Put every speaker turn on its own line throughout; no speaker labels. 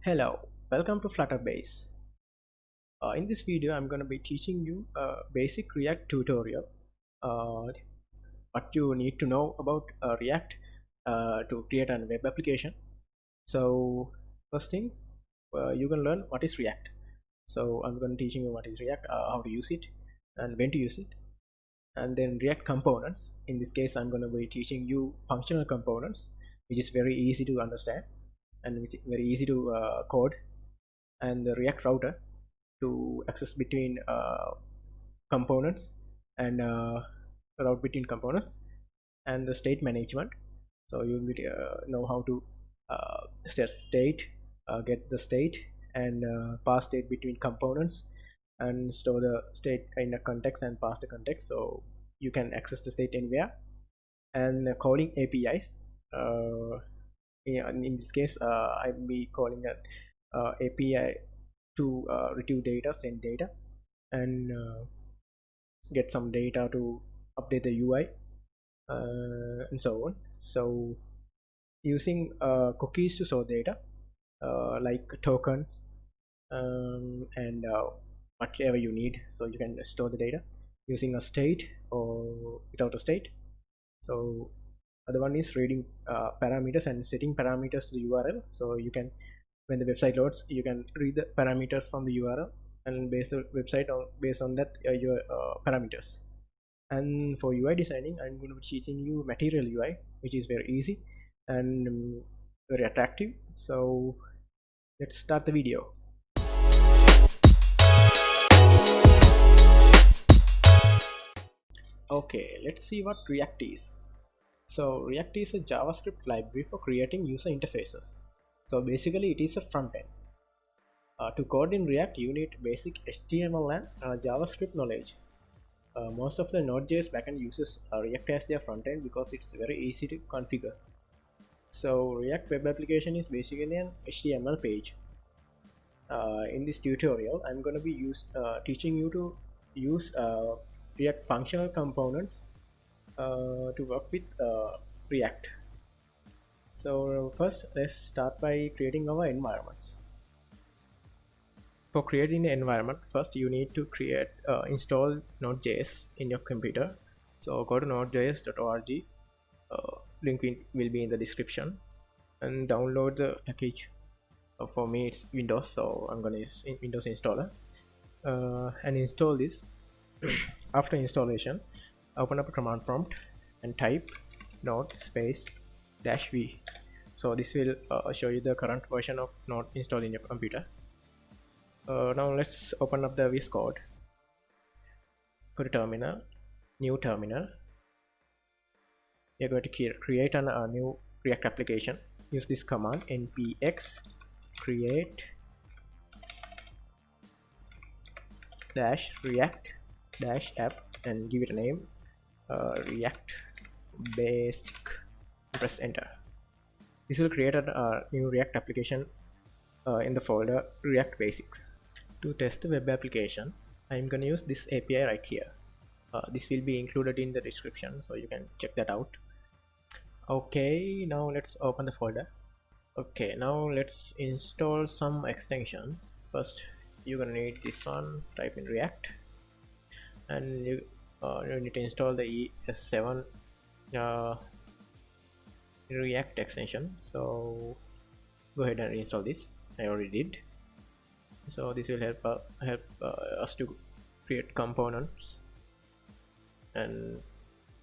Hello, welcome to FlutterBase. In this video, I'm going to be teaching you a basic React tutorial. What you need to know about React to create a web application. So, first things, you can learn what is React. So, I'm going to teaching you what is React, how to use it, and when to use it. And then React components. In this case, I'm going to be teaching you functional components, which is very easy to understand and which is very easy to code, and the React router to access between components and route between components, and the state management. So you will know how to set state, get the state, and pass state between components, and store the state in a context and pass the context, so you can access the state anywhere. And calling APIs. In this case, I'll be calling an API to retrieve data, send data, and get some data to update the UI, and so on. So using cookies to store data, like tokens, and whatever you need, so you can store the data using a state or without a state. So other one is reading parameters and setting parameters to the URL, so you can, when the website loads, you can read the parameters from the URL and base the website on based on that your parameters. And for UI designing, I'm going to be teaching you MaterialUI, which is very easy and very attractive. So let's start the video. Okay, let's see what React is. So React is a JavaScript library for creating user interfaces. So basically it is a front end. To code in React, you need basic HTML and JavaScript knowledge. Most of the Node.js backend uses React as their front end because it's very easy to configure. So React web application is basically an HTML page. In this tutorial, I'm going to be teaching you to use React functional components to work with React. So first, let's start by creating our environments. For creating an environment, first you need to install Node.js in your computer. So go to nodejs.org, link will be in the description, and download the package. For me it's Windows, so I'm going to use Windows installer, and install this. After installation, open up a command prompt and type node space -v. So this will show you the current version of Node installed in your computer. Now let's open up the VS Code. Go to terminal, new terminal. You're going to create a new React application. Use this command npx create -react-app and give it a name, React Basic. Press enter. This will create a new React application in the folder React Basics. To test the web application, I'm going to use this API right here. This will be included in the description, so you can check that out. Okay, now let's open the folder. Okay, now let's install some extensions. First, you're gonna need this one. Type in React, and you need to install the ES7 React extension. So go ahead and install this. I already did. So this will help us to create components and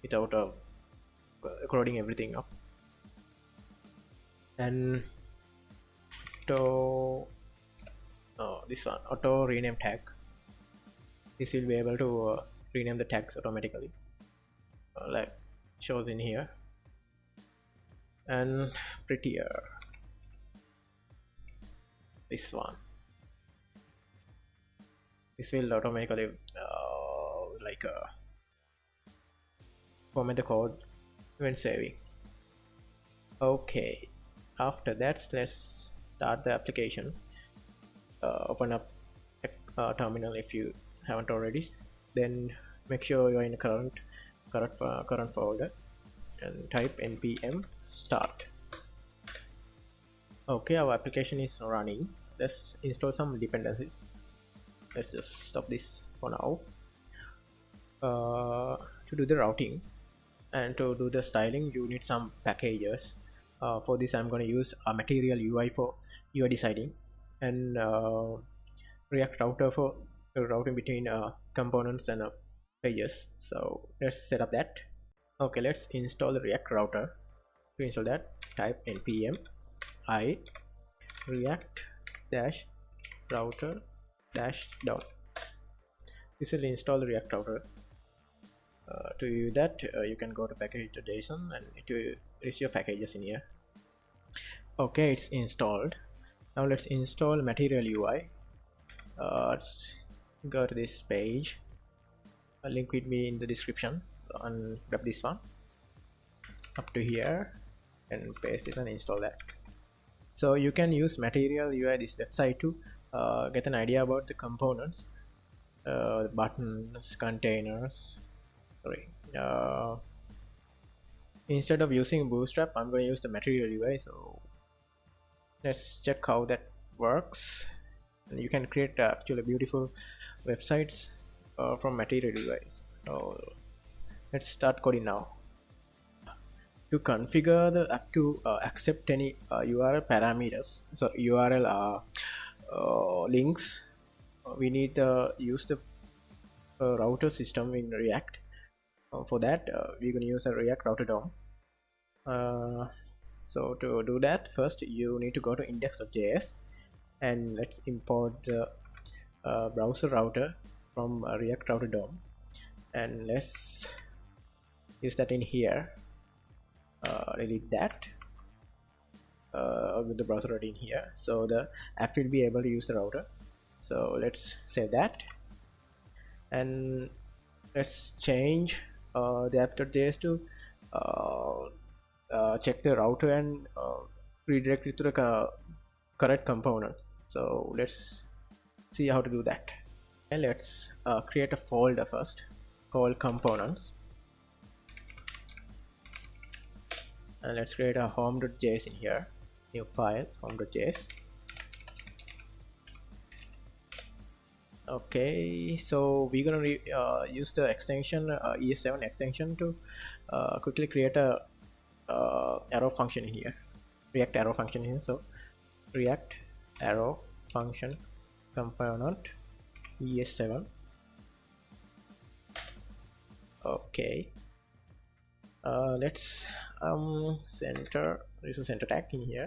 without coding everything up. And this one, auto rename tag. This will be able to rename the tags automatically, like shows in here. And prettier, this one. This will automatically format the code when saving. Okay, after that, let's start the application. Open up a terminal if you haven't already. Then make sure you're in the current folder and type npm start. Okay, our application is running. Let's install some dependencies. Let's just stop this for now. To do the routing and to do the styling, you need some packages. For this, I'm going to use a MaterialUI for UI deciding, and React Router for routing between components and pages. So let's set up that. Okay, let's install the React Router. To install that, type npm I react dash router dash down. This will install the React Router. To do that, you can go to package.json and it will list your packages in here. Okay, it's installed. Now let's install MaterialUI. Let's go to this page. A link with me in the description, and grab this one up to here and paste it and install that. So you can use MaterialUI, this website, to get an idea about the components, buttons, containers. Sorry. Instead of using Bootstrap, I'm going to use the MaterialUI. So let's check how that works. And you can create actually beautiful websites from MaterialUI. So let's start coding now. To configure the app to accept any URL parameters, so URL links, we need to use the router system in React. For that, we're going to use a React Router DOM. So to do that, first you need to go to index.js and let's import the browser router from React Router DOM, and let's use that in here. Delete that with the browser already in here, so the app will be able to use the router. So let's save that and let's change the app.js to check the router and redirect it to the correct component. So let's see how to do that. And let's create a folder first called components, and let's create a home.js in here, new file, home.js. Okay, so we're gonna use the extension ES7 extension to quickly create a arrow function in here, React arrow function here. So React arrow function component ES7. Okay, let's use a center tag in here.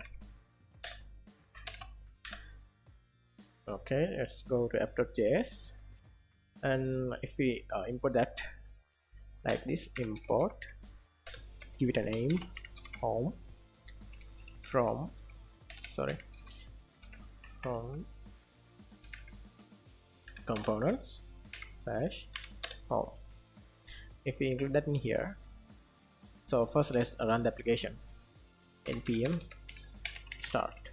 Okay, let's go to app.js, and if we import that like this, import, give it a name, home from components / home. If we include that in here, so first let's run the application. npm start.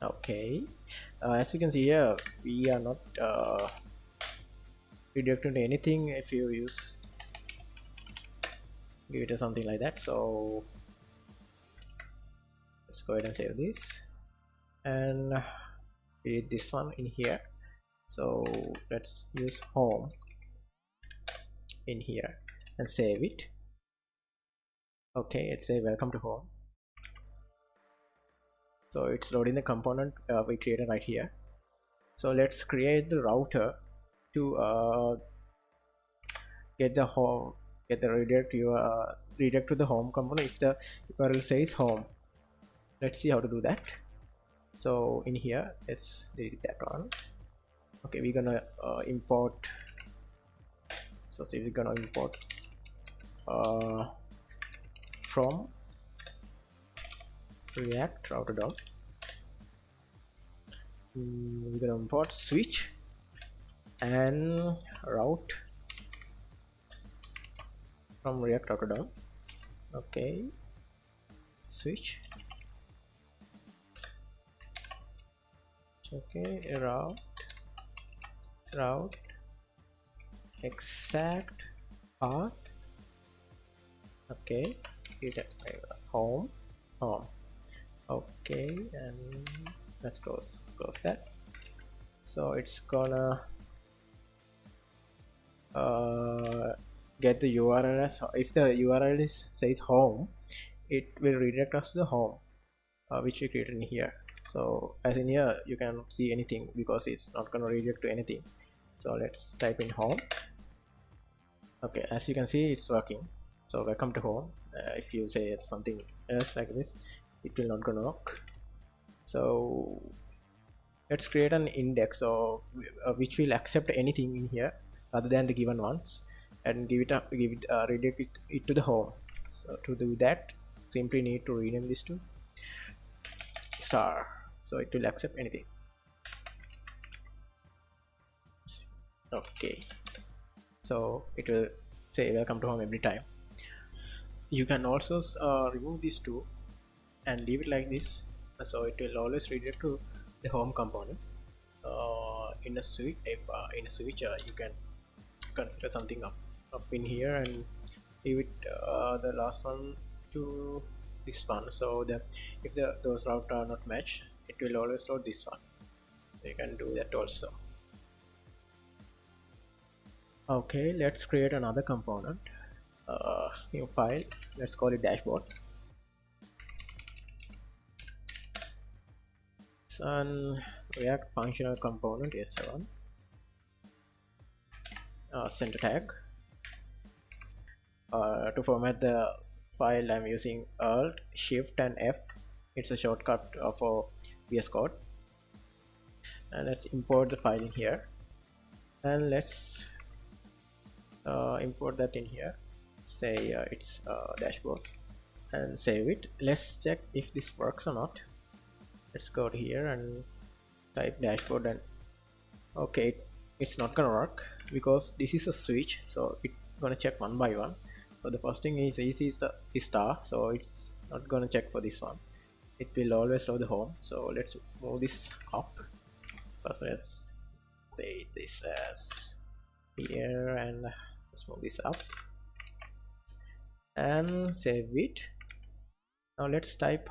Okay, as you can see here, we are not redirecting to anything if you use give it a something like that. So let's go ahead and save this and delete this one in here. So let's use home in here and save it. Okay, let's say welcome to home. So it's loading the component we created right here. So let's create the router to get the redirect to the home component if the URL says home. Let's see how to do that. So in here, let's delete that one. Okay, we're gonna import. So we're gonna import from React Router DOM. We're gonna import switch and route from React Router DOM. Okay, switch. Okay, route exact path. Okay, home. Okay, and let's close that. So it's gonna get the URL as, if the URL is says home, it will redirect us to the home, which we created in here. So as in here you can see anything because it's not gonna redirect to anything. So let's type in home. Okay, as you can see it's working. So welcome to home. If you say it's something else like this, it will not gonna work. So let's create an index, so which will accept anything in here other than the given ones, and redirect it to the home. So to do that, simply need to rename this to star, so it will accept anything. Okay, so it will say welcome to home every time. You can also remove these two and leave it like this, so it will always redirect to the home component. In a switch, if in a switch you can configure something up in here and leave it the last one to this one, so that if those routes are not matched, it will always load this one. So you can do that also. Okay, let's create another component, new file, let's call it dashboard. And React functional component s7, center tag. To format the file, I'm using Alt, Shift and F. It's a shortcut for VS Code. And let's import the file in here, and let's import that in here. Say it's dashboard, and save it. Let's check if this works or not. Let's go to here and type dashboard, and okay, it's not gonna work because this is a switch, so it's gonna check one by one. So the first thing is the star, so it's not gonna check for this one. It will always show the home. So let's move this up. First let's say this as here, and let's move this up and save it. Now let's type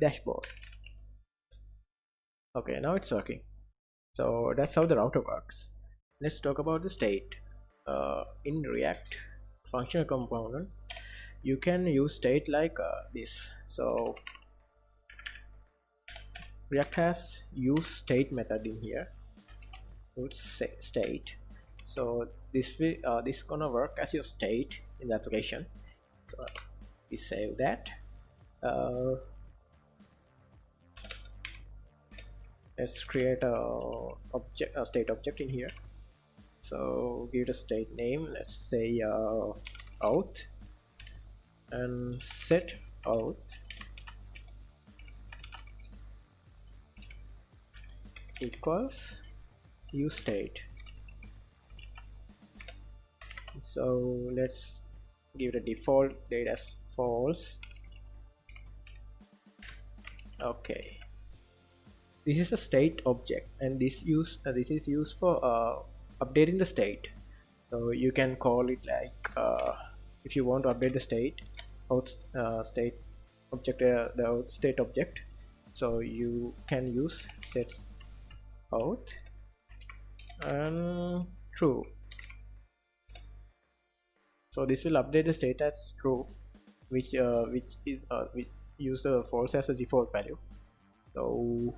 dashboard. Okay, now it's working. So that's how the router works. Let's talk about the state. In React functional component, you can use state like this. So React has use state method in here. Use state. So this gonna work as your state in the application. So we save that. Let's create a state object in here. So give it a state name. Let's say out, and set out equals use state. So let's give it a default data as false. Okay, this is a state object, and this is used for updating the state. So you can call it like if you want to update the state state object, the out state object, so you can use set out and true. So this will update the state as true, which use false as a default value. So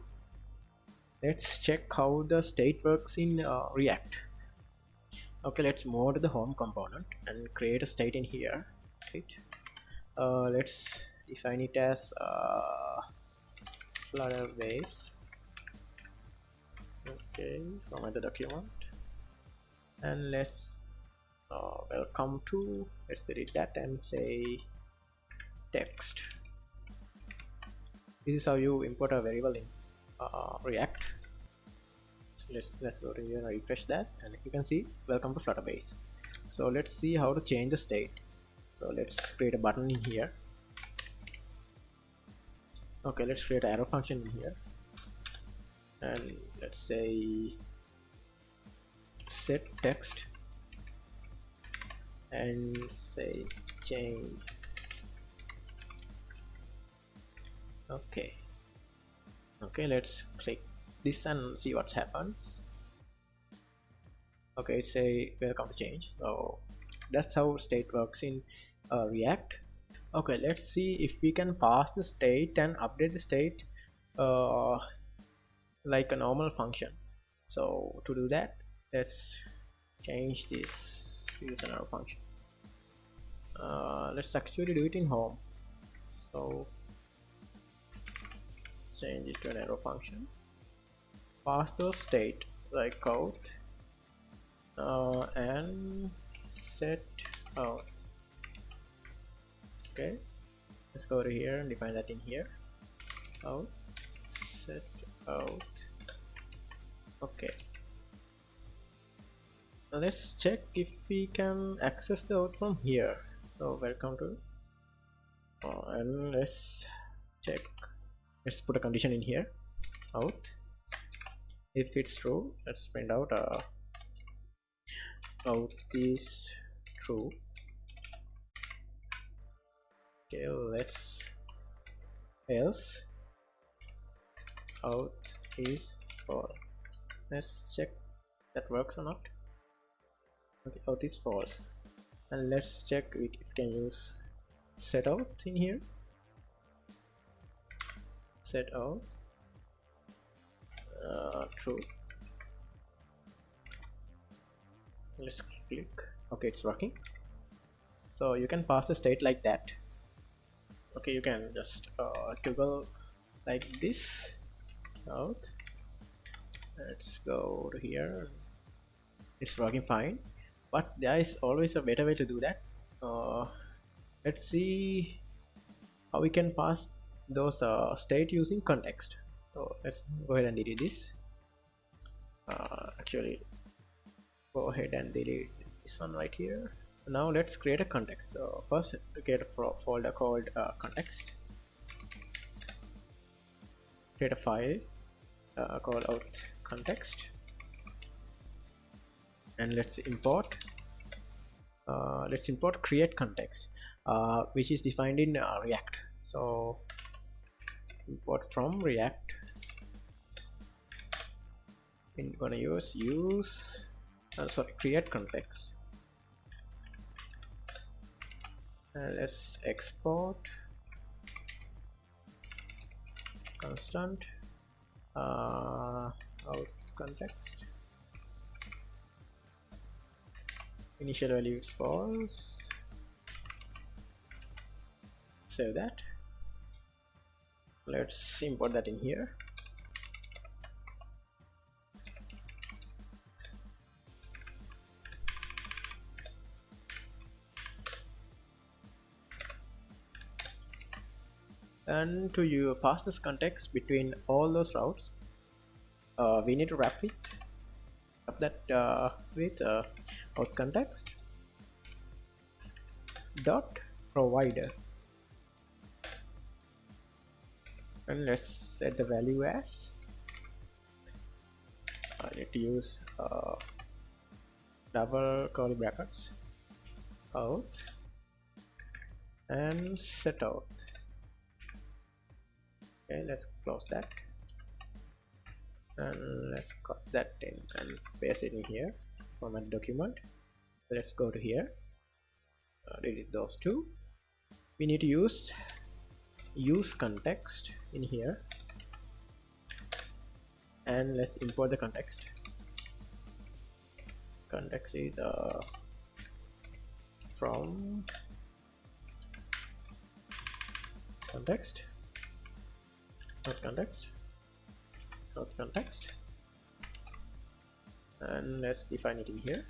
let's check how the state works in React. Okay, let's move to the home component and create a state in here. Let's define it as FlutterBase. Okay, format the document, and let's welcome to, let's delete that and say text. This is how you import a variable in React. So let's go to here and refresh that, and you can see welcome to FlutterBase. So let's see how to change the state. So let's create a button in here. Okay, let's create an arrow function in here, and let's say set text and say change. Okay, Okay, let's click this and see what happens. Okay, it's a welcome to change. So that's how state works in React. Okay, let's see if we can pass the state and update the state uh, like a normal function. So to do that, let's change this to use another function. Let's actually do it in home. So change it to an arrow function. Pass the state like out and set out. Okay, let's go to here and define that in here. Out, set out. Okay, now let's check if we can access the out from here. So welcome to and let's check. Let's put a condition in here, out. If it's true, let's print out out is true. Okay, let's else out is false. Let's check that works or not. Okay, out is false, and let's check if we can use set out in here. Set out true. Let's click. Okay, it's working. So you can pass the state like that. Okay, you can just toggle like this out. Let's go to here. It's working fine, but there is always a better way to do that. Let's see how we can pass those state using context. So let's go ahead and delete this. Actually, go ahead and delete this one right here. Now let's create a context. So first create a folder called context. Create a file called out context, and let's import create context, which is defined in React. So import from React. We're gonna use create context, and let's export constant out context. Initial value is false. Save that. Let's import that in here. And to you pass this context between all those routes, we need to wrap that with out context dot provider, and let's set the value as I need to use double curly brackets out and set out. Okay, let's close that, and let's cut that in and paste it in here. Format document. Let's go to here, delete those two. We need to use context in here, and let's import the context. Context is from context, not context, and let's define it in here.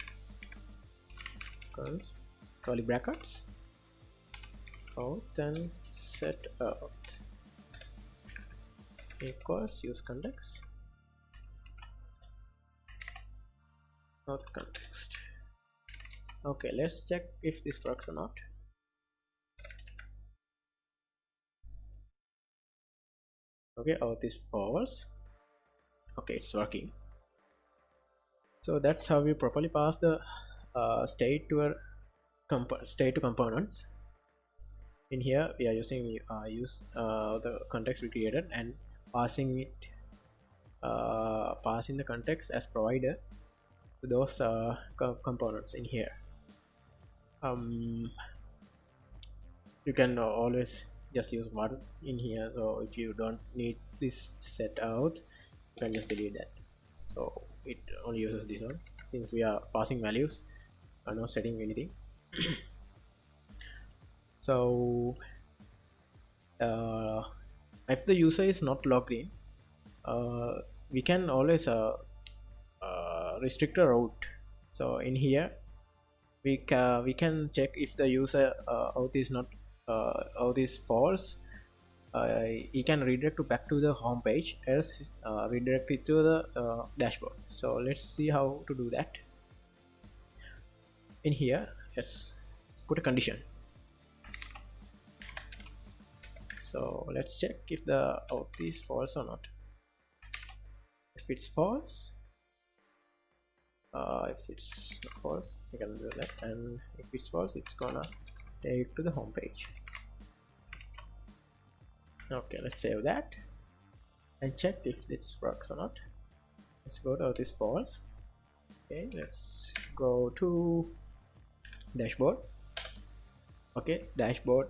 Curly brackets out and set out equals use context, not context. Okay, let's check if this works or not. Okay, out is false. Okay, it's working. So that's how we properly pass the state to components. In here we are using the context we created and passing it passing the context as provider to those components in here. You can always just use one in here, so if you don't need this set out, you can just delete that. So it only uses this one since we are passing values and not setting anything. So if the user is not logged in, we can always restrict a route. So in here we can check if the user out is not out is false. He can redirect to back to the home page, else redirect it to the dashboard. So let's see how to do that. In here, let's put a condition. So let's check if the out is false or not. If it's false, if it's not false, we can do that, and if it's false, it's gonna take it to the home page. Okay, let's save that and check if this works or not. Let's go to this false. Okay, let's go to dashboard. Okay, dashboard.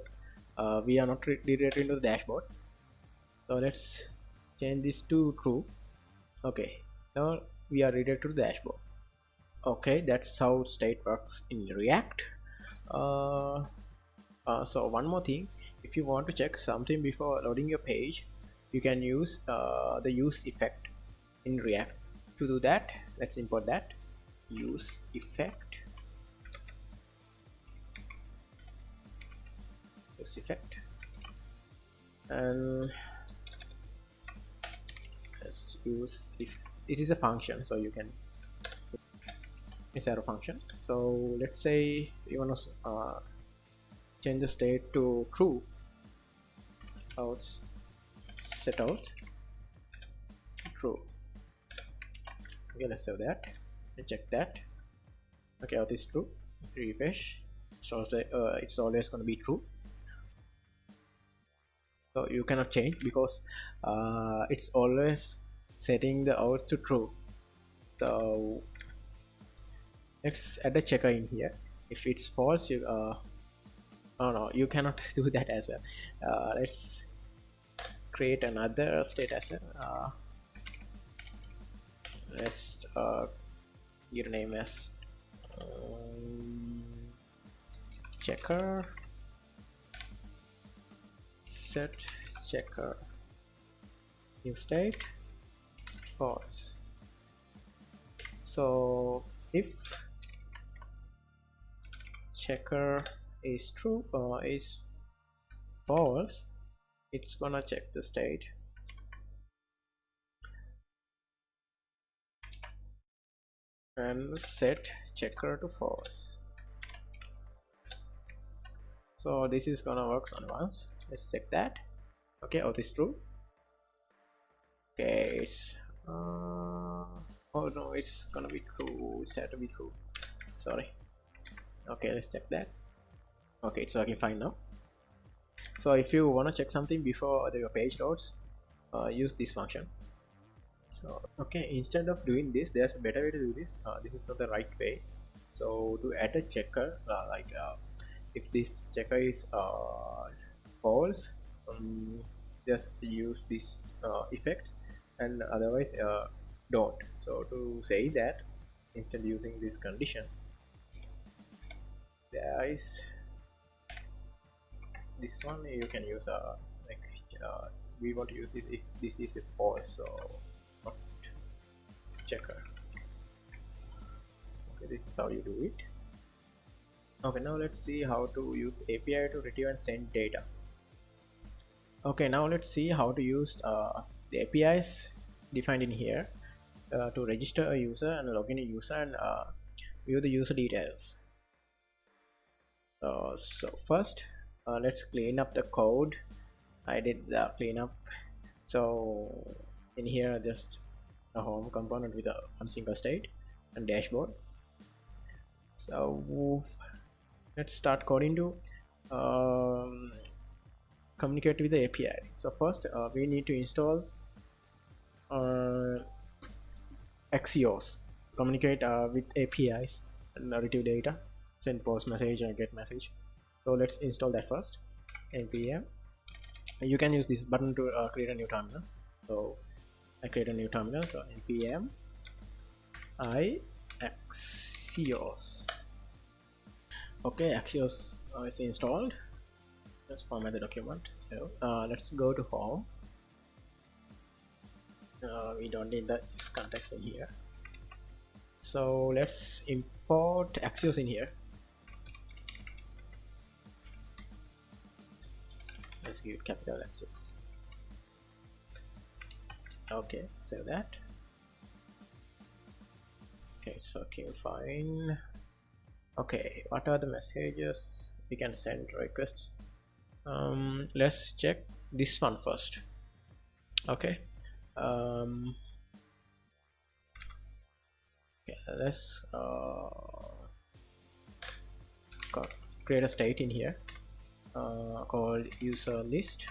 We are not redirecting to the dashboard, so let's change this to true. Okay, now we are redirected to the dashboard. Okay, that's how state works in React. So one more thing, if you want to check something before loading your page, you can use the useEffect in React. To do that, let's import that useEffect. And let's use if this is a function, so you can it's a function. So let's say you want to change the state to true. Out set out true. Okay, let's save that and check that. Okay, out is true. If you refresh, so it's always going to be true. So you cannot change because it's always setting the out to true. So let's add a checker in here. If it's false, you oh no, you cannot do that as well. Let's create another state as well. Let's give a name as checker set checker new state false. So if checker is true or is false, it's gonna check the state and set checker to false. So this is gonna work on once. Let's check that. Okay, out is true. Okay, it's oh no, it's gonna be true. It's had to be true. Sorry. Okay, let's check that. Okay, it's working fine now. So if you want to check something before your page loads, use this function. So okay, instead of doing this, there's a better way to do this. This is not the right way. So to add a checker, if this checker is false, just use this effect, and otherwise don't. So to say that, instead using this condition, there is this one. You can use we want to use this if this is a false, so not checker. Okay, this is how you do it. Okay, now let's see how to use API to retrieve and send data. Okay, now let's see how to use the APIs defined in here to register a user and log in a user and view the user details. So first, let's clean up the code. I did the cleanup. So in here, just a home component with one single state and dashboard. So let's start coding to communicate with the API. So first we need to install Axios, communicate with APIs, and retrieve data, send post message and get message. So let's install that first. npm. You can use this button to create a new terminal. So I create a new terminal. So npm I Axios. Okay, Axios is installed. Let's format the document. So let's go to home. We don't need the use context in here. So let's import Axios in here. Let's give it capital Axios. Okay, save that. Okay, it's okay, fine. Okay, what are the messages we can send requests? Let's check this one first. Okay. Okay, let's create a state in here called user list.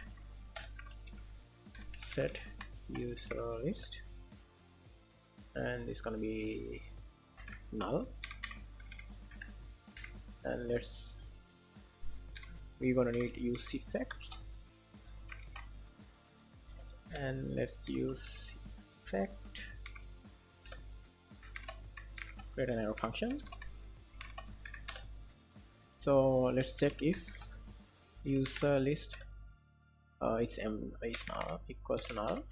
Set user list, and it's gonna be null. And we're gonna need useEffect, and let's use effect, create an arrow function. So let's check if user list is null, equals to null,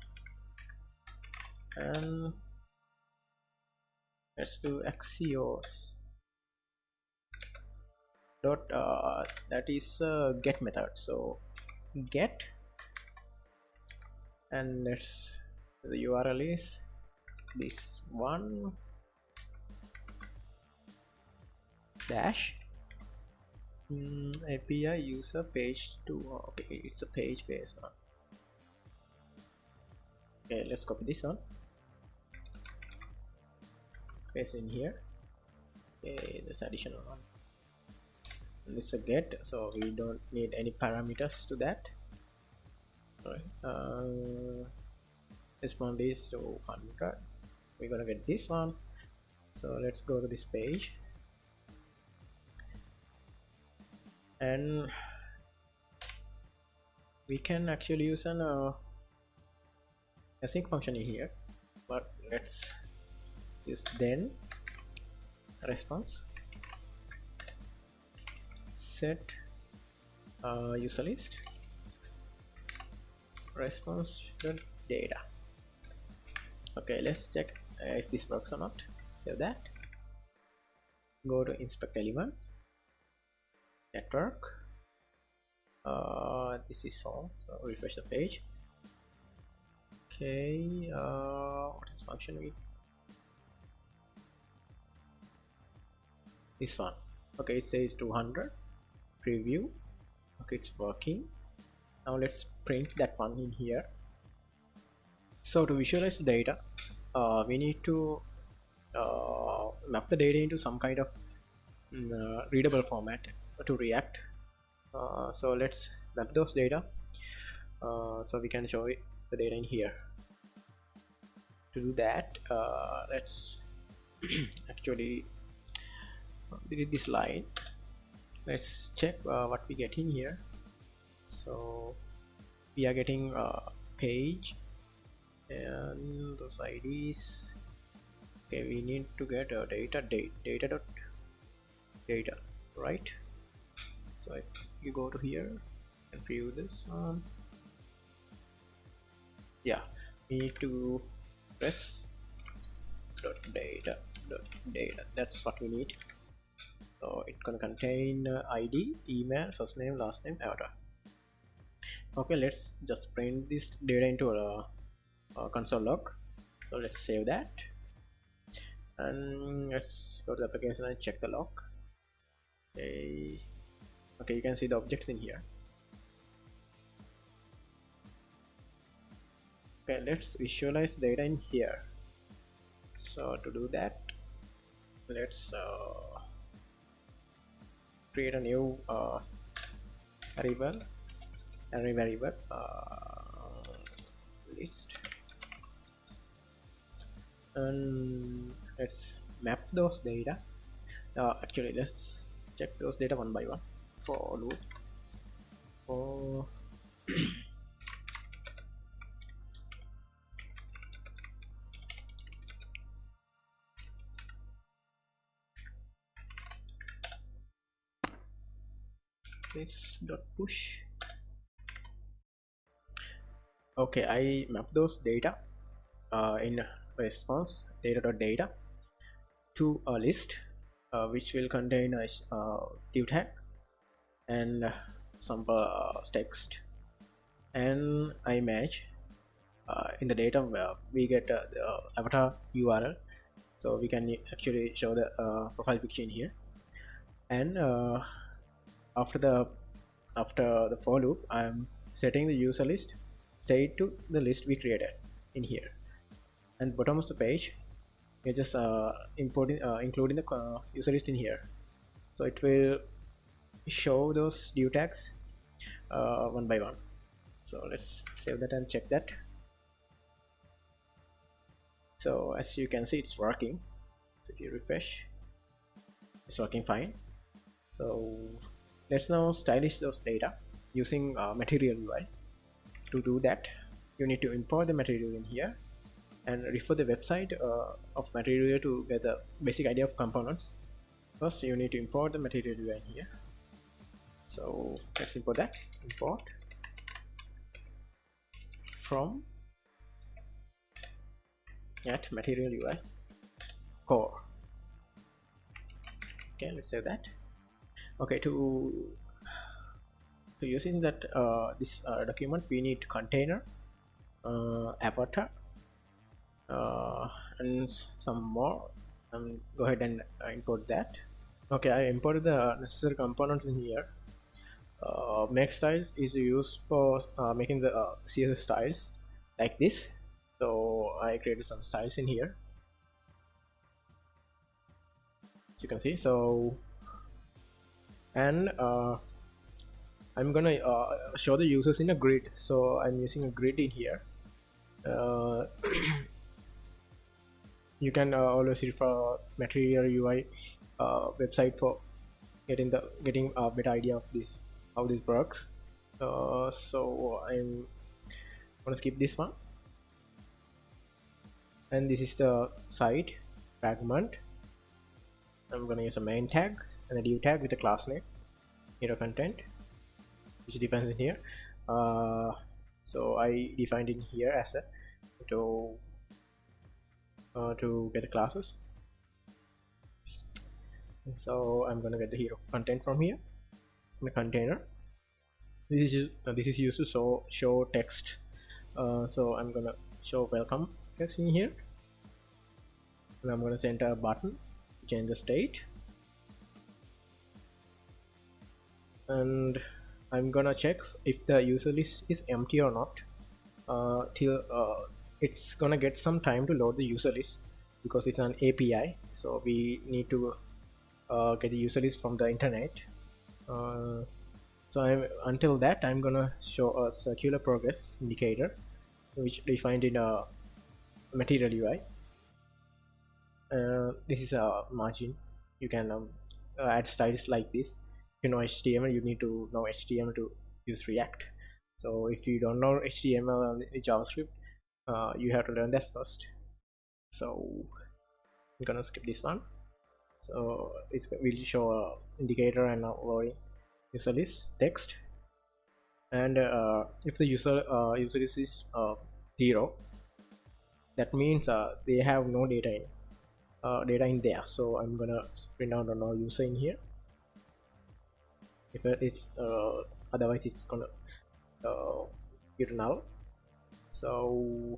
and let's do Axios dot that is get method. So get, and the URL is this one dash API user page 2. Okay, it's a page based one. Okay, let's copy this one, paste in here. Okay, this additional one, and it's a get, so we don't need any parameters to that. Alright, respond is to 100. We're gonna get this one. So let's go to this page, and we can actually use an async function in here, but let's use then response set user list response data. Okay, let's check if this works or not. Save that, go to inspect elements, network. This is all, so refresh the page. Okay, what is function with this one? Okay, it says 200 preview. Okay, it's working. Now let's print that one in here. So to visualize the data, we need to map the data into some kind of readable format to React. So let's map those data so we can show the data in here. To do that, let's actually delete this line. Let's check what we get in here. So we are getting page and those IDs. Okay, we need to get a data, right? So if you go to here and view this one, yeah, we need to press data, that's what we need. So it's gonna contain ID, email, first name, last name, avatar. Okay, let's just print this data into a console log. So let's save that, and let's go to the application and check the log. Okay, you can see the objects in here. Okay, let's visualize data in here. So to do that, let's create a new variable list, and let's map those data. Actually, let's check those data one by one. For loop for this dot push. Okay, I map those data in response data to a list which will contain a div tag and some text, and I match in the data where we get the avatar URL, so we can actually show the profile picture in here. And after the for loop, I'm setting the user list state to the list we created in here, and bottom of the page we're just including the user list in here, so it will show those div tags one by one. So let's save that and check that. So as you can see, it's working. So if you refresh, it's working fine. So let's now stylish those data using MaterialUI. To do that, you need to import the material in here and refer the website of MaterialUI to get the basic idea of components. First, you need to import the MaterialUI in here. So let's import that. Import from at MaterialUI core. Okay, let's save that. Okay, to using that this document, we need container, avatar, and some more. Go ahead and import that. Okay, I imported the necessary components in here. Make styles is used for making the CSS styles like this. So I created some styles in here, as you can see. So, and I'm gonna show the users in a grid, so I'm using a grid in here. You can always refer MaterialUI website for getting a better idea of this, how this works. So I'm gonna skip this one, and this is the site fragment. I'm gonna use a main tag and a div tag with a class name, hero content, which defines in here. So I defined in here as a to get the classes. So I'm gonna get the hero content from here in the container. This is used to show text. So I'm gonna show welcome text in here, and I'm gonna send a button, change the state, and I'm gonna check if the user list is empty or not till it's gonna get some time to load the user list, because it's an API, so we need to get the user list from the internet. So until that, I'm gonna show a circular progress indicator, which defined in a MaterialUI. This is a margin. You can add styles like this. If you know HTML, you need to know HTML to use React. So if you don't know HTML and JavaScript, you have to learn that first. So I'm gonna skip this one. So it will show a indicator and a user list text, and if the user list is 0, that means they have no data in there. So I'm gonna print out a no user in here. If it's otherwise, it's gonna get null. So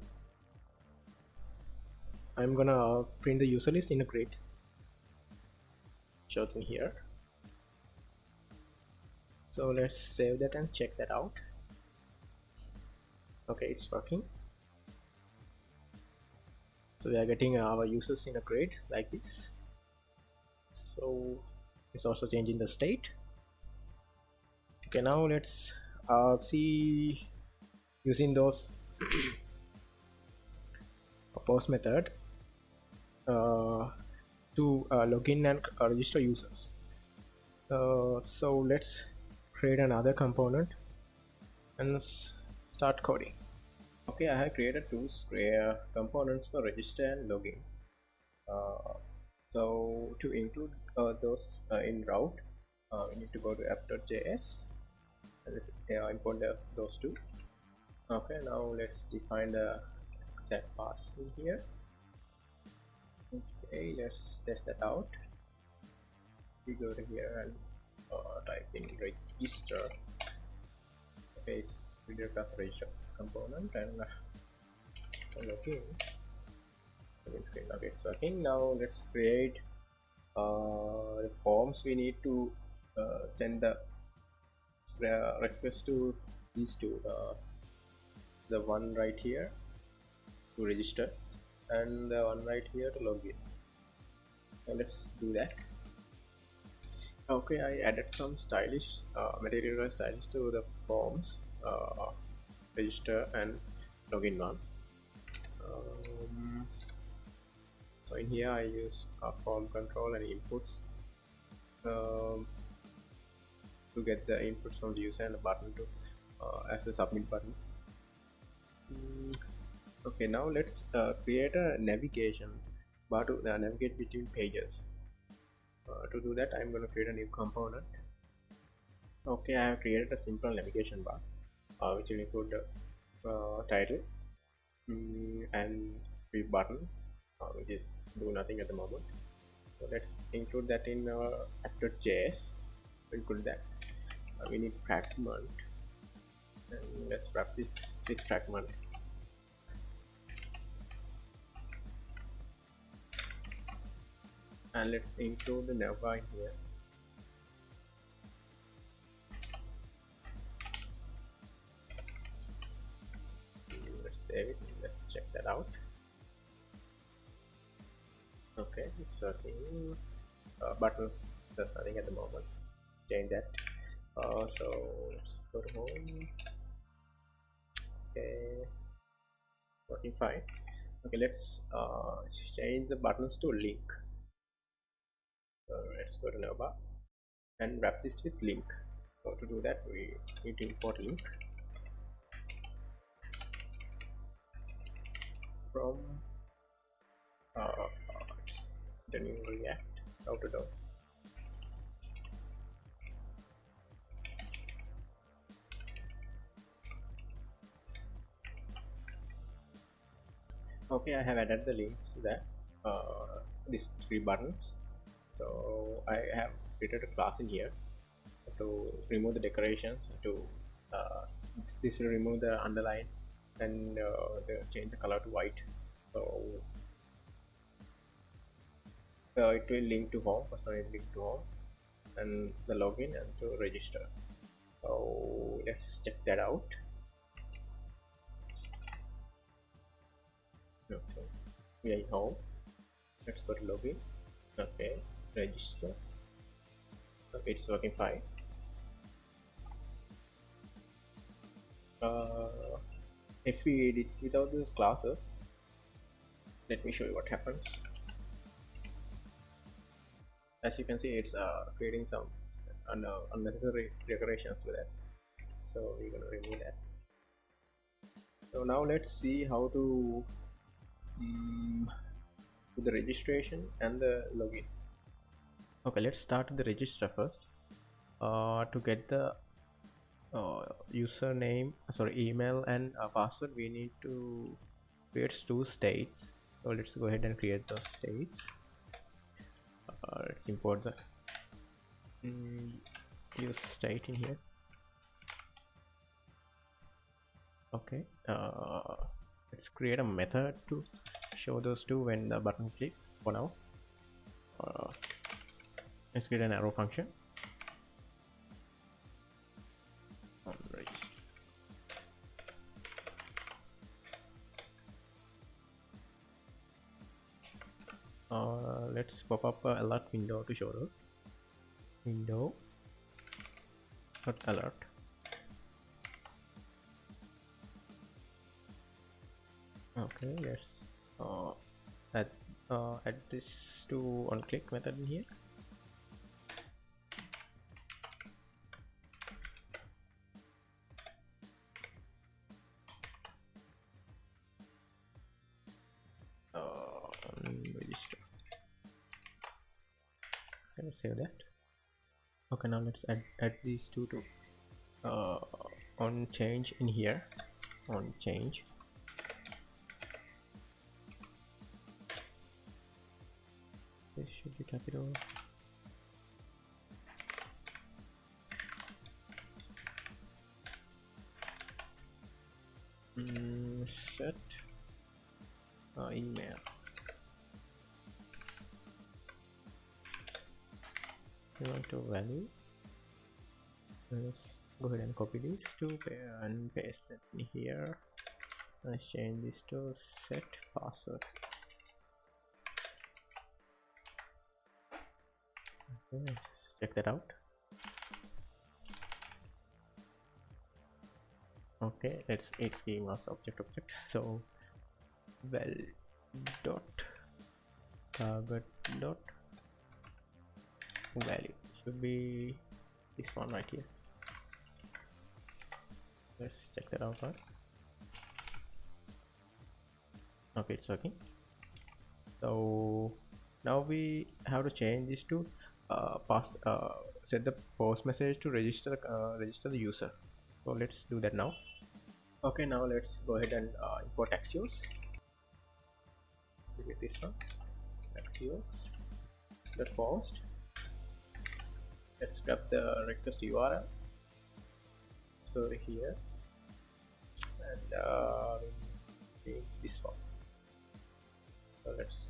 I'm gonna print the user list in a grid, shows in here. So let's save that and check that out. Okay, it's working. So we are getting our users in a grid like this. So it's also changing the state. Okay, now let's see using those post method. to log in and register users. So let's create another component and start coding. Okay, I have created two components for register and login. So to include those in route, we need to go to app.js and let's import those two. Okay, now let's define the exact parts in here. Okay, let's test that out. We go to here and type in register. Okay, it's redirect as register component and login. Screen. Okay, it's working. Now let's create the forms we need to send the request to these two. The one right here to register and the one right here to login. So let's do that. Okay, I added some stylish MaterialUI stylish to the forms, register and login one. So in here I use form control and inputs to get the inputs from the user and the button to as the submit button. Okay, now let's create a navigation bar to navigate between pages. To do that, I'm going to create a new component. Okay, I have created a simple navigation bar which will include the title and 3 buttons which is do nothing at the moment. So let's include that in our app.js. Include that. We need fragment and let's wrap this with fragment. And let's include the nav bar in here. Let's save it. Let's check that out. Okay, it's working. Buttons, there's nothing at the moment. Change that. So let's go to home. Okay, working fine. Okay, let's change the buttons to link. Let's go to navbar and wrap this with link. So to do that, we need to import link from the new React router. Okay, I have added the links to that these 3 buttons. So I have created a class in here to remove the decorations. To this will remove the underline and change the color to white. So it will link to home. First one will link to home and the login and to register. So let's check that out. Okay, we are in home. Let's go to login. Okay, register. Okay, it's working fine. If we edit without these classes, let me show you what happens. As you can see, it's creating some unnecessary decorations with that. So we're gonna remove that. So now let's see how to do the registration and the login. Okay, let's start the register first. To get the username, email and password, we need to create 2 states. So let's go ahead and create those states. Let's import the use state in here. Okay, let's create a method to show those 2 when the button click. For now, let's create an arrow function. Let's pop up a alert window to show those. Window not alert. Okay, let's add add this to on click method in here. Register. Okay, save that. Okay, now let's add these two to on change in here. On change. This should be capital. Set email. We want to value. Let's go ahead and copy this to and paste it in here. Let's change this to set password. Okay, let's check that out. Okay, it's giving us object. So well dot target dot value should be this one right here. Let's check that out. Right? Okay, it's working. So now we have to change this to set the post message to register the user. So let's do that now. Okay, now let's go ahead and import Axios. Let's give it this one, Axios the post. Let's grab the request URL, store it here, and this one. So let's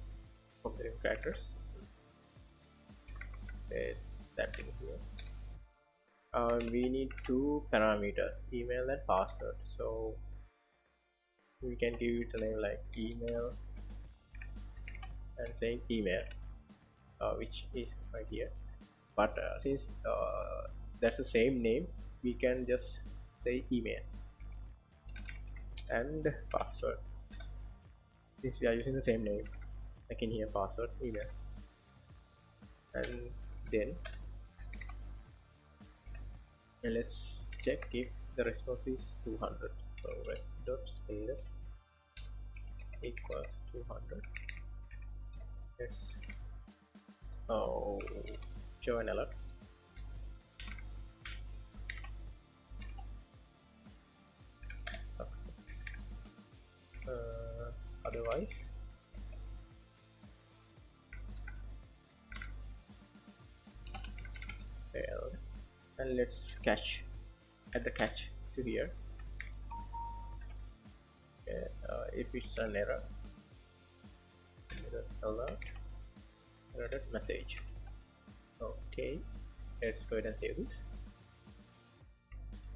copy the characters, paste that in here. We need two parameters, email and password. So we can give it a name like email and saying email, which is right here. But since that's the same name, we can just say email and password. Since we are using the same name, like in here, password, email, and then let's check if the response is 200. So rest.status equals 200. Let's show an alert. Success. Otherwise failed. And let's add the catch to here. Okay, if it's an error alert message. Okay, let's go ahead and save this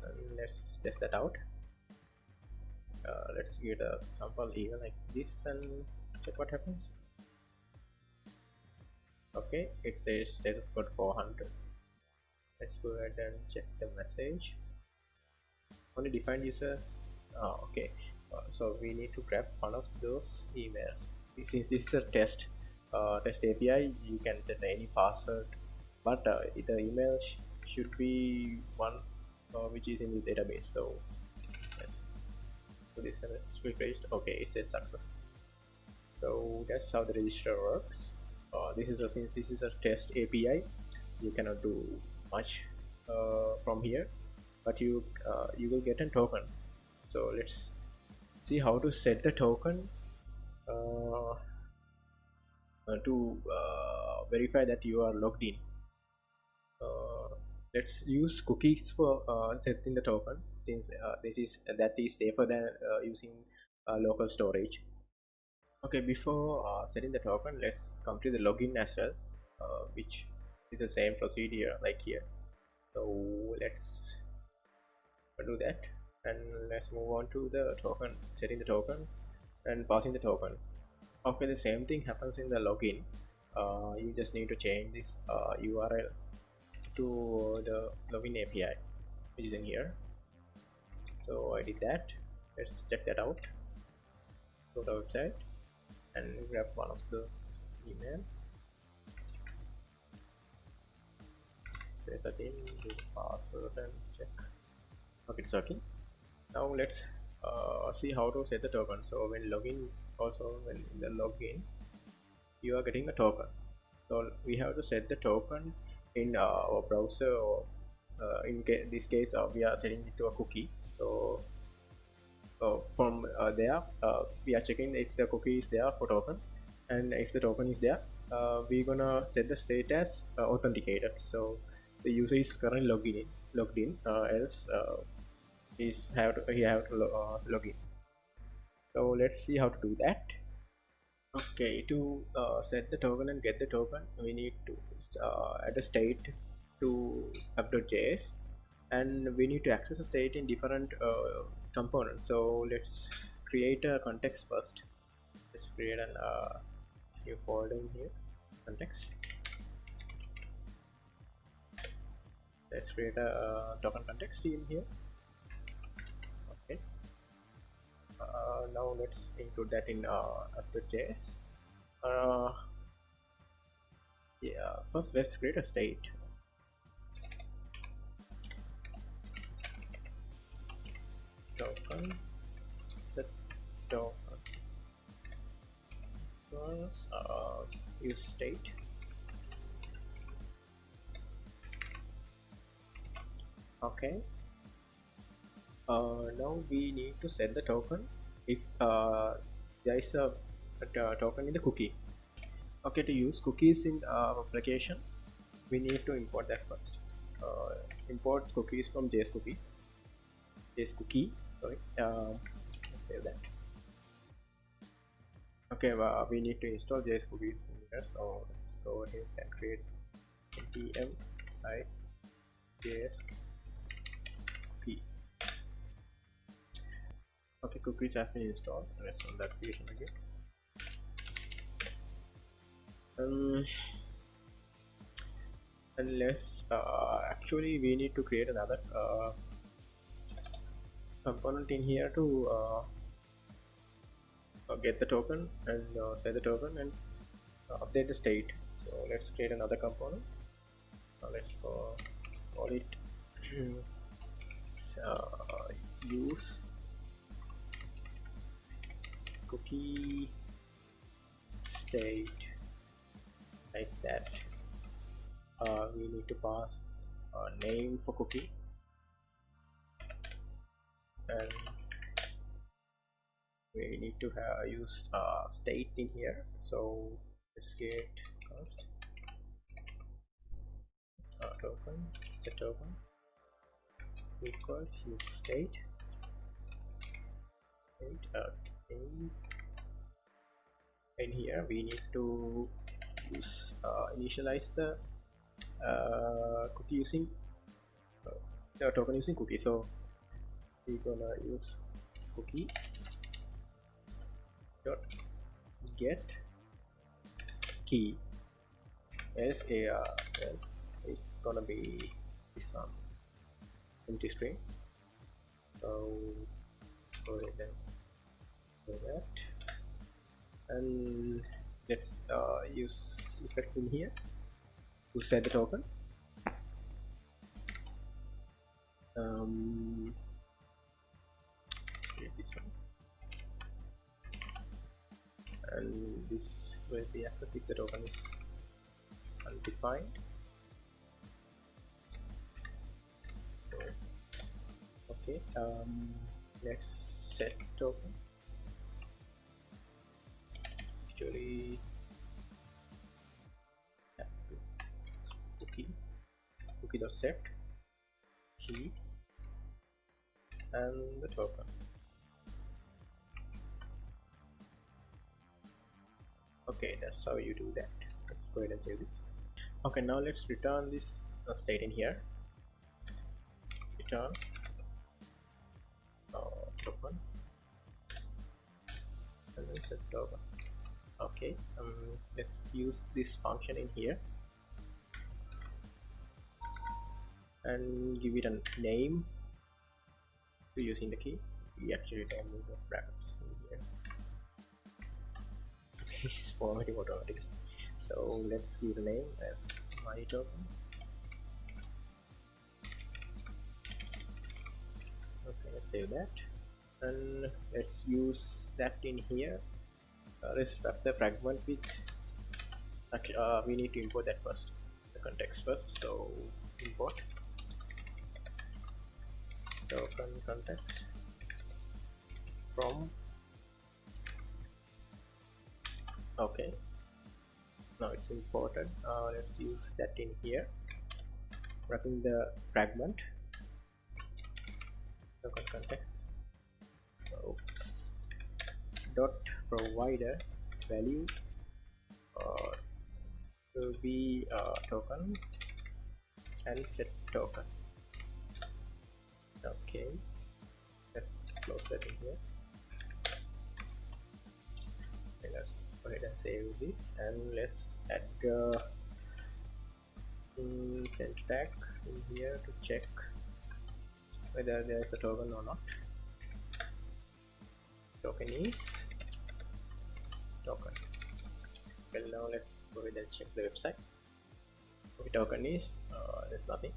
and let's test that out. Let's get a sample email like this and check what happens. Okay, it says status code 400. Let's go ahead and check the message. Only defined users. Okay, so we need to grab one of those emails. Since this is a test API, you can set any password, but the email should be one which is in the database. So yes, so this is replaced. Okay, it says success. So that's how the register works. Since this is a test API, you cannot do much from here, but you will get a token. So let's see how to set the token to verify that you are logged in. Let's use cookies for setting the token, since that is safer than using local storage. Okay, before setting the token, let's complete the login as well, which is the same procedure like here. So let's do that, and let's move on to the token, setting the token and passing the token. Okay, the same thing happens in the login. You just need to change this URL to the login API, which is in here. So I did that. Let's check that out. Go to the website and grab one of those emails, paste that in, do the password and check. Okay, it's working. Now let's see how to set the token. So when login, also when in the login, you are getting a token. So we have to set the token in our browser, or in this case we are setting it to a cookie. So from there we are checking if the cookie is there for token, and if the token is there, we're gonna set the state as authenticated. So the user is currently logged in, else he have to log in. So let's see how to do that. Okay, to set the token and get the token, we need to add a state to app.js, and we need to access a state in different components. So let's create a context first. Let's create an new folder in here, context. Let's create a token context in here. Okay. Now let's include that in app.js. Yeah, first let's create a state. Token set token plus use state. Okay. Now we need to set the token if there is a token in the cookie. Okay, to use cookies in our application, we need to import that first. Import cookies from JS cookie. Sorry. Let's save that. Okay, we need to install JS cookies in here. So let's go ahead and create npm JS cookie. Okay, cookies has been installed. Let's run that application again. Unless actually we need to create another component in here to get the token and set the token and update the state. So let's create another component. Let's call it use cookie state, like that. We need to pass a name for cookie, and we need to use state in here. So let's get first token set token equal use state. Okay. In here we need to use initialize the cookie using the token using cookie. So we're gonna use cookie dot get key as it's gonna be this empty string. So go ahead and do that, and let's use effect in here to set the token. Let's create this one, and this will be accessed if the token is undefined. So okay, let's set token. Actually, yeah, cookie dot set key and the token. Okay, that's how you do that. Let's go ahead and save this. Okay, now let's return this state in here. Return token and then set token. Okay, let's use this function in here and give it a name to using the key. We actually don't need those brackets in here. is formatting automatically. So let's give the name as my token. Okay, let's save that, and let's use that in here. Let's wrap the fragment with we need to import that first, the context first. So import token context from. Okay, now it's imported. Let's use that in here, wrapping the fragment token context. Oops. Dot provider value will be token and set token. Okay, let's close that in here. Okay, let's go ahead and save this, and let's add send tag in here to check whether there's a token or not. Token is token. Well, now let's go ahead and check the website. Okay, token is there's nothing.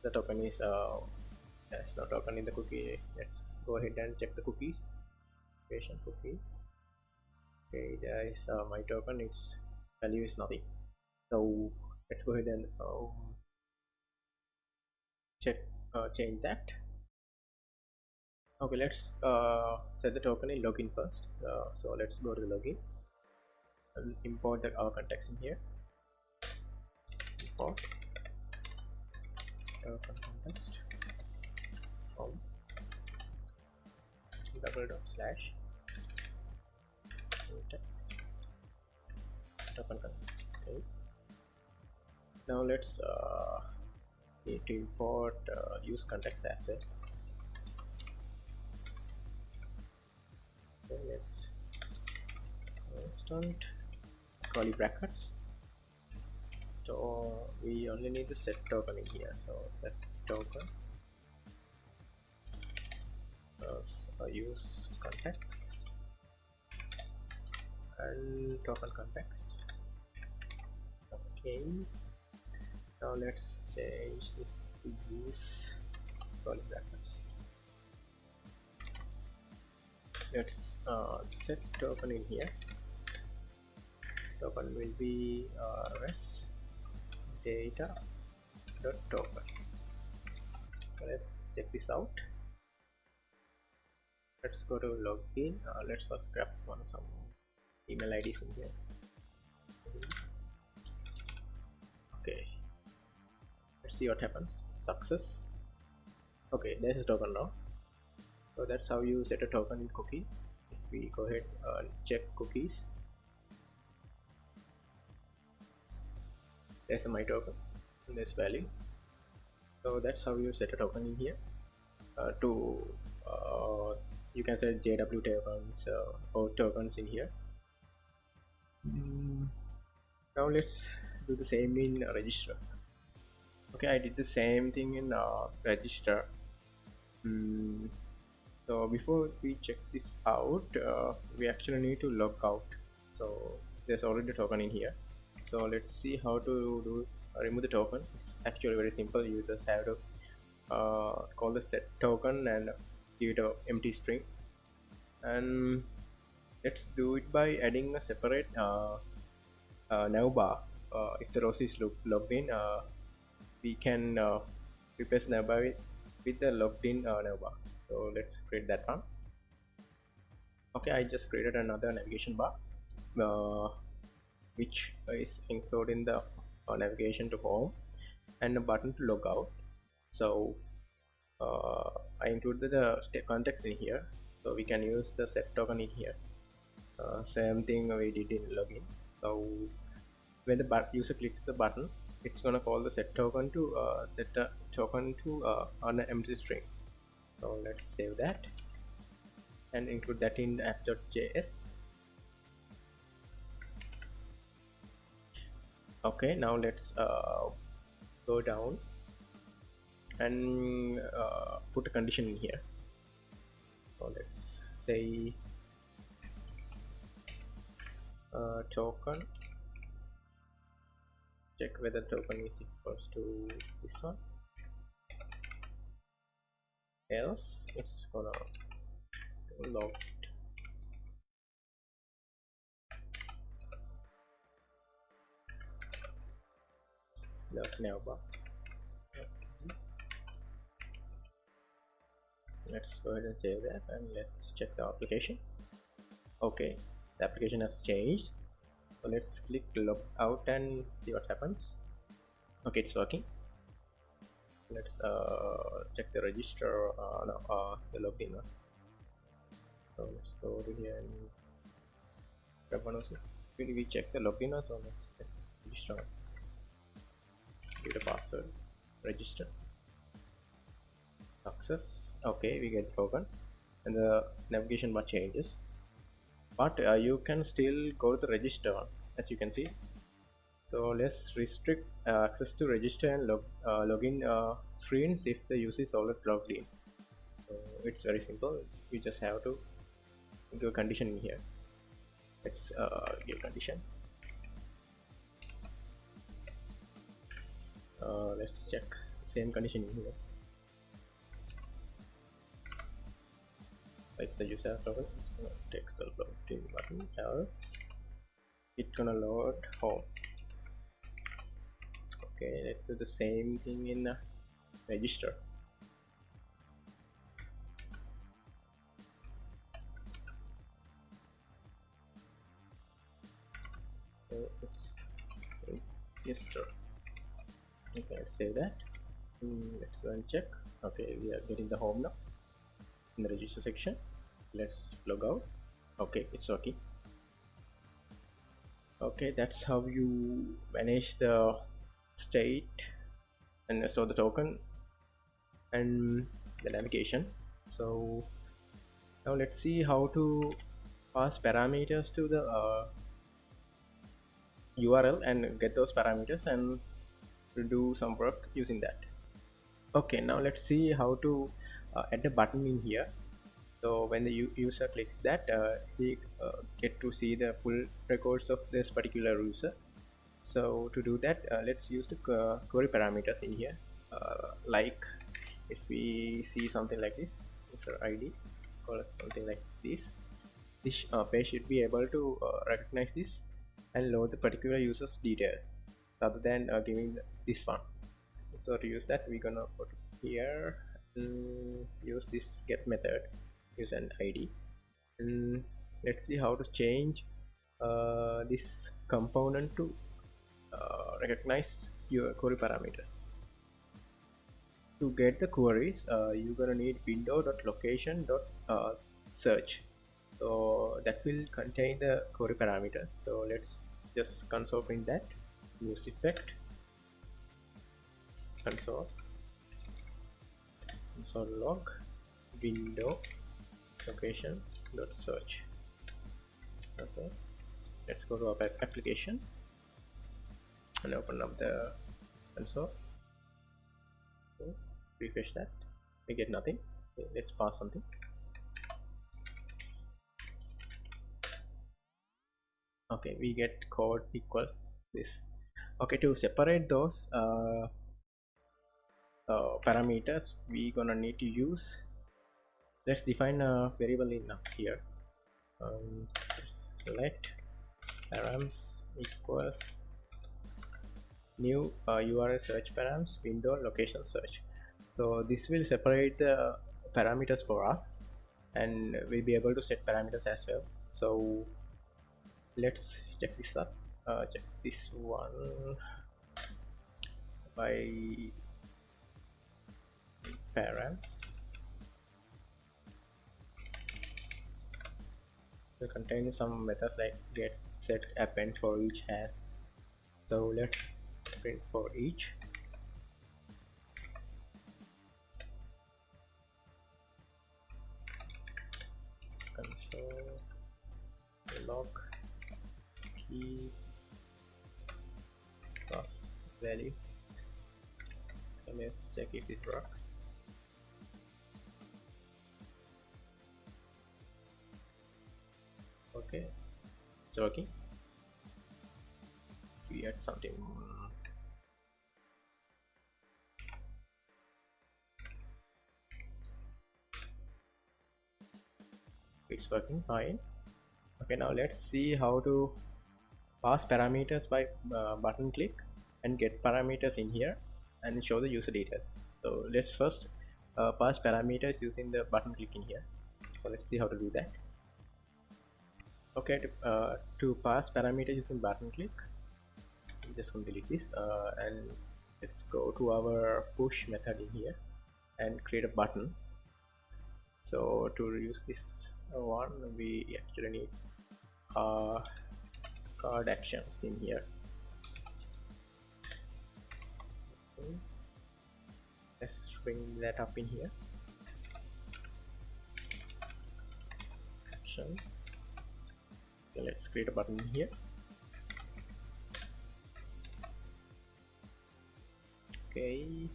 The token is there's no token in the cookie. Let's go ahead and check the cookies. Patient cookie. Okay, there is my token. Its value is nothing. So let's go ahead and check change that. Okay, let's set the token in login first. So let's go to the login and import our context in here. Import token context from // text token context. Okay. Now let's need to import use context as well. Okay, let's constant curly brackets. So we only need the set token in here. So set token use context and token context. Okay, now let's change this to use curly brackets. Let's set token in here. Token will be res data dot token. So let's check this out. Let's go to login. Let's first grab some email IDs in here. Okay, let's see what happens. Success. Okay, there's a token now. So that's how you set a token in cookie. If we go ahead check cookies, there's a my token and this value. So that's how you set a token in here. You can set JW tokens or tokens in here. Now let's do the same in register. Okay, I did the same thing in register. So before we check this out, we actually need to log out. So there's already a token in here. So let's see how to do remove the token. It's actually very simple. You just have to call the set token and give it a empty string. And let's do it by adding a separate navbar. If the rows is logged in, we can replace navbar with the logged in navbar. So let's create that one. Okay, I just created another navigation bar which is including the navigation to home and a button to log out. So I included the context in here, so we can use the set token in here. Same thing we did in login. So when the user clicks the button, it's gonna call the set token to set a token to on an empty string. So let's save that and include that in app.js. Okay, now let's go down and put a condition in here. So let's say token, check whether token is equals to this one, else it's gonna log it. Log navbar. Let's go ahead and save that and let's check the application. Okay, the application has changed, so let's click log out and see what happens. Okay, it's working. Let's check the register, the login. So let's go over here and we check the login, so let's check register, give the password, register, success. Okay, we get token and the navigation bar changes, but you can still go to the register, as you can see. So let's restrict access to register and login screens if the user is already logged in. So it's very simple. You just have to do a condition in here. Let's give condition. Let's check same condition in here. If the user has logged, it's gonna take the login button, else it's gonna load home. Okay, let's do the same thing in register. So it's register. Okay, let's save that. Let's go and check. Okay, we are getting the home now in the register section. Let's log out. Okay, it's working. Okay, that's how you manage the state and store the token and the navigation. So now let's see how to pass parameters to the URL and get those parameters and do some work using that. Okay, now let's see how to add a button in here. So when the user clicks that, he get to see the full records of this particular user. So to do that, let's use the query parameters in here. Like if we see something like this, user ID equals something like this page should be able to recognize this and load the particular user's details rather than giving this one. So to use that, we're gonna put here and use this get method, use an ID, and let's see how to change this component to recognize your query parameters. To get the queries, you're gonna need window.location.search. So that will contain the query parameters. So let's just console print that. useEffect console log window location.search. Okay, let's go to our application and open up the console. Okay, refresh that, we get nothing. Okay, let's pass something. Okay, we get code equals this. Okay, to separate those parameters, we gonna need to use, let's define a variable in here. Let params equals new URL search params window location search. So this will separate the parameters for us and we'll be able to set parameters as well. So let's check this up. Check this one by params. Will contain some methods like get, set, append for each has. So let's print for each. Console log key plus value. And let's check if this works. Okay, it's working. create something. It's working fine. Okay, now let's see how to pass parameters by button click and get parameters in here and show the user details. So let's first pass parameters using the button click in here. So let's see how to do that. Okay, to pass parameters using button click, I'm just going to delete this and let's go to our push method in here and create a button. So to use this one, we actually need card actions in here. Okay. Let's bring that up in here. Actions. Okay, let's create a button here. Okay.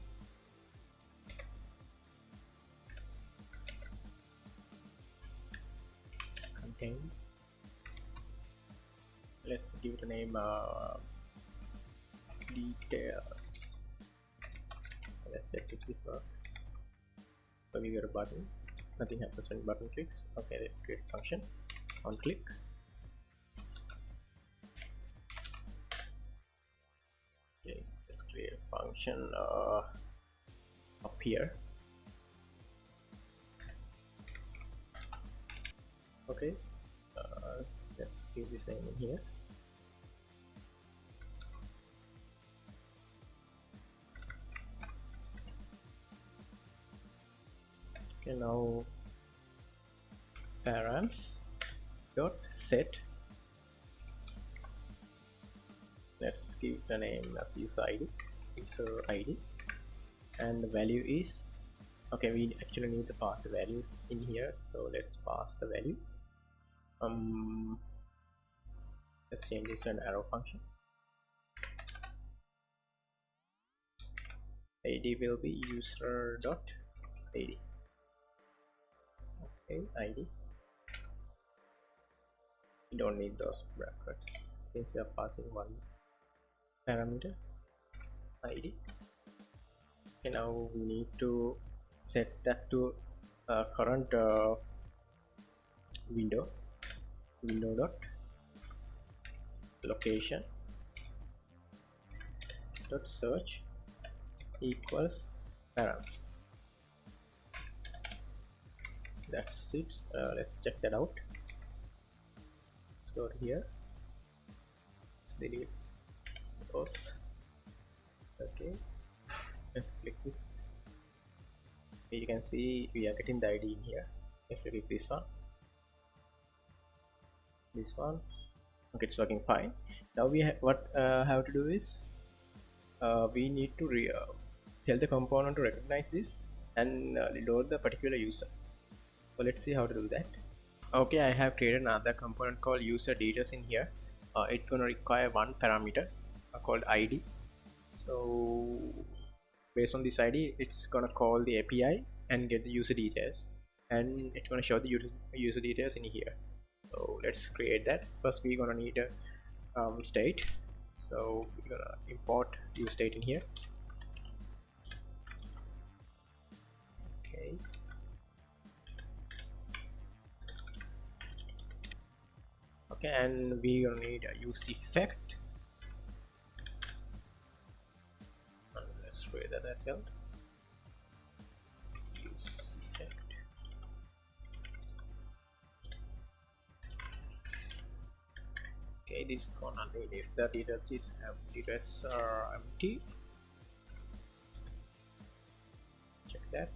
Contain. Let's give it a name. Details. Okay, let's check if this works. So we get a button. Nothing happens when button clicks. Okay, let's create a function. On click. Okay, let's create a function up here. Okay, let's give this name in here. Okay, now params dot set. Let's give the name as user ID, and the value is, okay, we actually need to pass the values in here, so let's pass the value. Let's change this to an arrow function. ID will be user dot ID. Okay, ID. We don't need those brackets since we are passing one parameter, ID. Okay, now we need to set that to current window dot location dot search equals params. That's it. Let's check that out. Let's go to here. Let's delete those. Okay, let's click this. You can see we are getting the ID in here. If we click this one, okay, it's working fine. Now we what have to do is we need to tell the component to recognize this and load the particular user. So let's see how to do that. Okay, I have created another component called user details in here. It's gonna require one parameter called ID. So based on this ID, it's gonna call the API and get the user details, and it's gonna show the user details in here. So let's create that. First we're gonna need a state, so we're gonna import use state in here. Okay, okay, and we're gonna need a use effect. And let's create that as well. Use effect. Okay, this gonna need if the details is details are empty. Check that.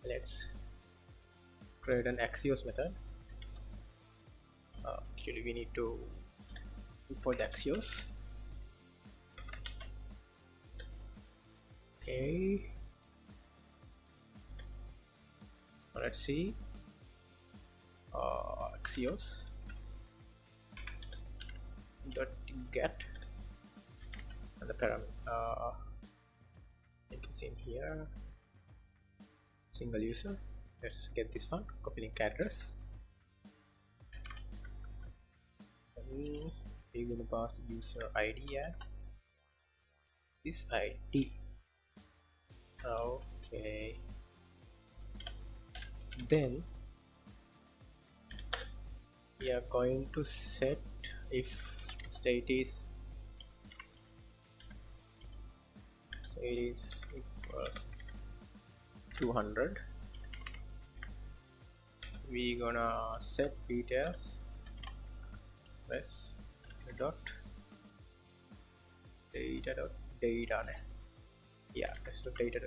Let's create an Axios method. Actually, we need to import the Axios. Okay. Let's see. Axios dot get and the parameter it's in here, single user. Let's get this one, copy link address, and we're gonna pass the user ID as this ID. Okay, then we are going to set if state is equals 200. We gonna set details plus dot data. Yeah, let's do data.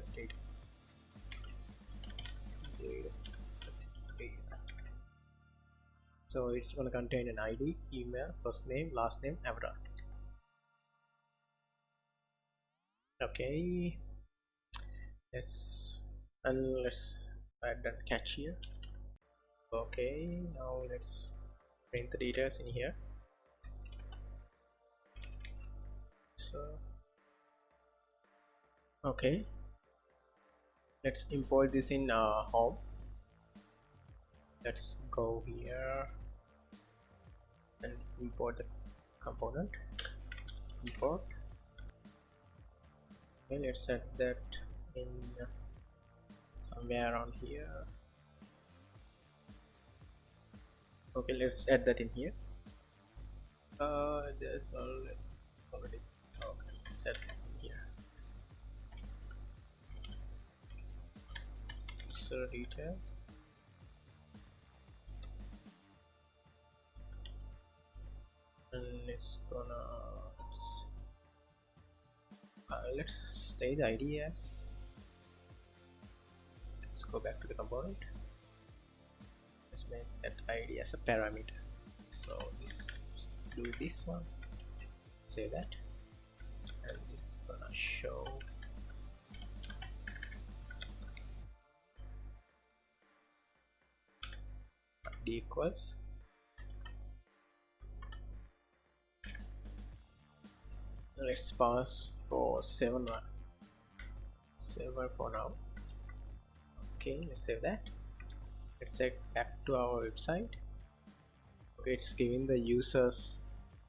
So it's going to contain an ID, email, first name, last name, avatar. Okay, let's add that catch here. Okay, now let's print the details in here. So okay, let's import this in home. Let's go here and import the component. Import. Okay, let's set that in somewhere around here. Okay, let's add that in here. There's already. Okay, let's add this in here. User details. And it's gonna let's stay the ID as. Let's go back to the component. Let's make that ID as a parameter. So do this one, say that, and this is gonna show ID equals let's pass for 7 for now. Okay, let's save that. Let's head back to our website. Okay, it's giving the users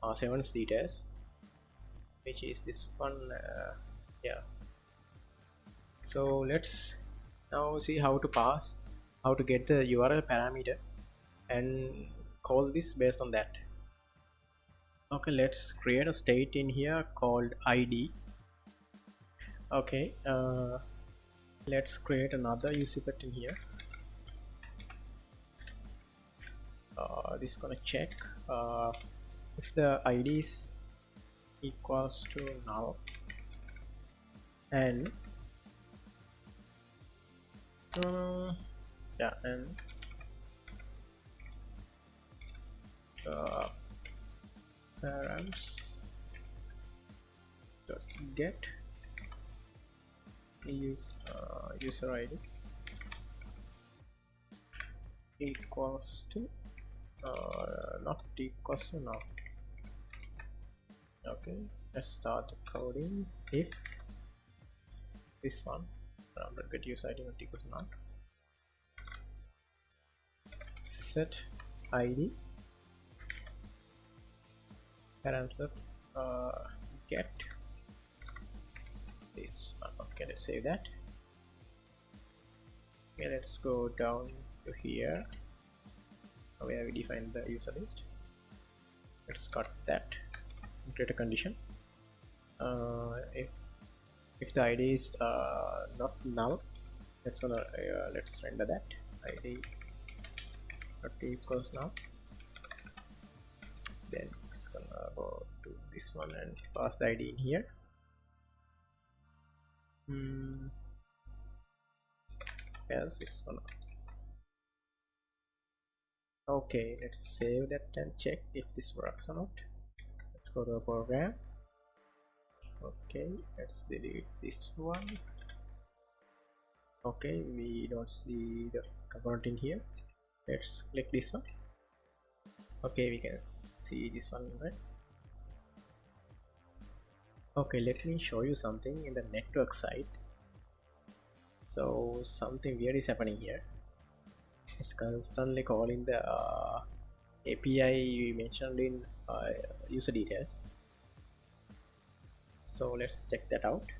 7's details, which is this one. Yeah, so let's now see how to get the URL parameter and call this based on that. Okay, let's create a state in here called ID. Okay, let's create another useEffect in here. This is gonna check if the ID is equals to null, and yeah, and params dot get user ID equals to not equals to now. Okay, let's start the coding. If this one get user ID not equals to now, set ID parameter get this one. Okay, let's save that. Okay, let's go down to here where we define the user list. Let's cut that and create a condition. If the ID is not null, let's render that ID not equals null. Then it's gonna go to this one and pass the ID in here. Else it's gonna. Okay, let's save that and check if this works or not. Let's go to a program. Okay, let's delete this one. Okay, we don't see the component in here. Let's click this one. Okay, we can see this one, right? Okay, let me show you something in the network side. So something weird is happening here. It's constantly calling the API we mentioned in user details. So let's check that out.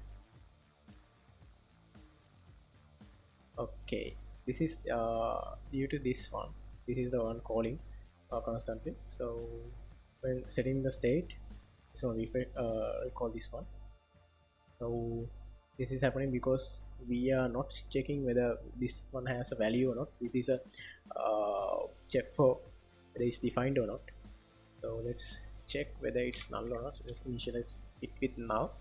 Okay, this is due to this one. This is the one calling constantly. So when setting the state, so we recall this one. So this is happening because we are not checking whether this one has a value or not. This is a check for whether it's defined or not. So let's check whether it's null or not. So let's initialize it with null.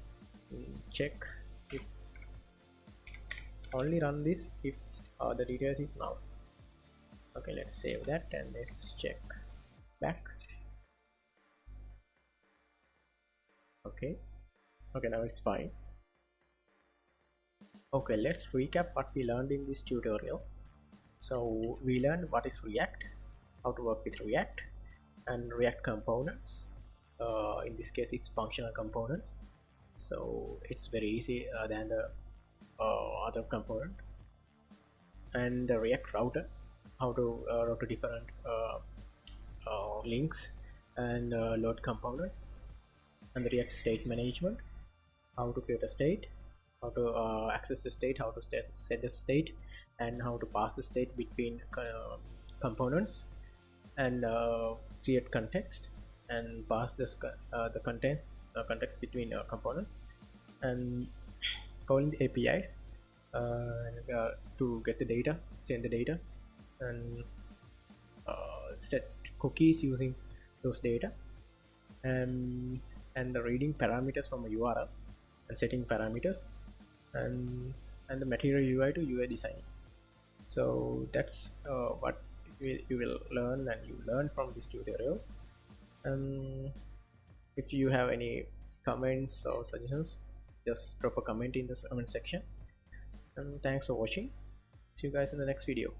Check if only run this if the details is null. Okay, let's save that and let's check back. Okay, now it's fine. Okay, let's recap what we learned in this tutorial. So we learned what is React, how to work with React and React components. In this case it's functional components, so it's very easy than the other component. And the React router, how to route different links and load components. And the React state management, how to create a state, how to access the state, how to set the state, and how to pass the state between components, and create context and pass this the context between components, and calling the APIs to get the data, send the data, and set cookies using those data, and the reading parameters from a URL and setting parameters, and the MaterialUI to UI design. So that's what you will learn and you learn from this tutorial. If you have any comments or suggestions, just drop a comment in the comment section. And thanks for watching. See you guys in the next video.